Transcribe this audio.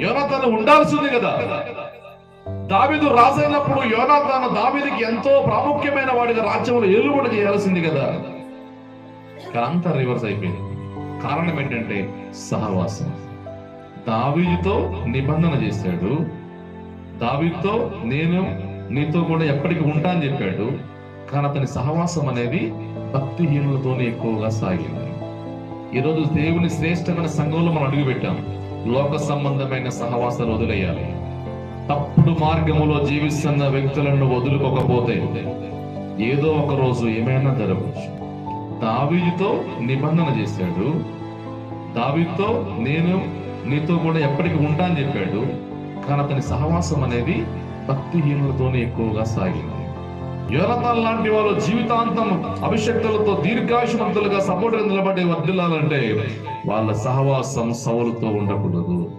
యోనాతాను ఉండాల్సింది కదా. దావీదు రాజైనప్పుడు యోనాతాను దావీదుకి ఎంతో ప్రాముఖ్యమైన వాడిగా రాజ్యంలో ఏలుబడి చేయాల్సింది కదా. కానీ అంతా రివర్స్ అయిపోయింది. కారణం ఏంటంటే సహవాసం. దావీదుతో నిబంధన చేశాడు. దావీదుతో నేను నీతో కూడా ఎప్పటికీ ఉంటా అని చెప్పాడు. కానీ అతని సహవాసం అనేది భక్తిహీనులతోనే ఎక్కువగా సాగింది. ఈరోజు దేవుని శ్రేష్టమైన సంఘంలో మనం అడుగు పెట్టాం. లోక సంబంధమైన సహవాసాలు వదిలేయాలి. తప్పుడు మార్గములో జీవిస్తున్న వ్యక్తులను వదులుకోకపోతే ఏదో ఒక రోజు ఏమైనా జరగవచ్చు. దావీదుతో నిబంధన చేశాడు. దావీదుతో నేను నీతో కూడా ఎప్పటికీ ఉంటా అని చెప్పాడు. కానీ అతని సహవాసం అనేది భక్తిహీనులతోనే ఎక్కువగా సాగింది. యోనాతాను లాంటి వాళ్ళు జీవితాంతం అభిషక్తులతో దీర్ఘాయుష్మంతులుగా సపోర్ట్ నిలబడి వర్ధిల్లాలంటే వాళ్ళ సహవాసం సౌలుతో ఉండకూడదు.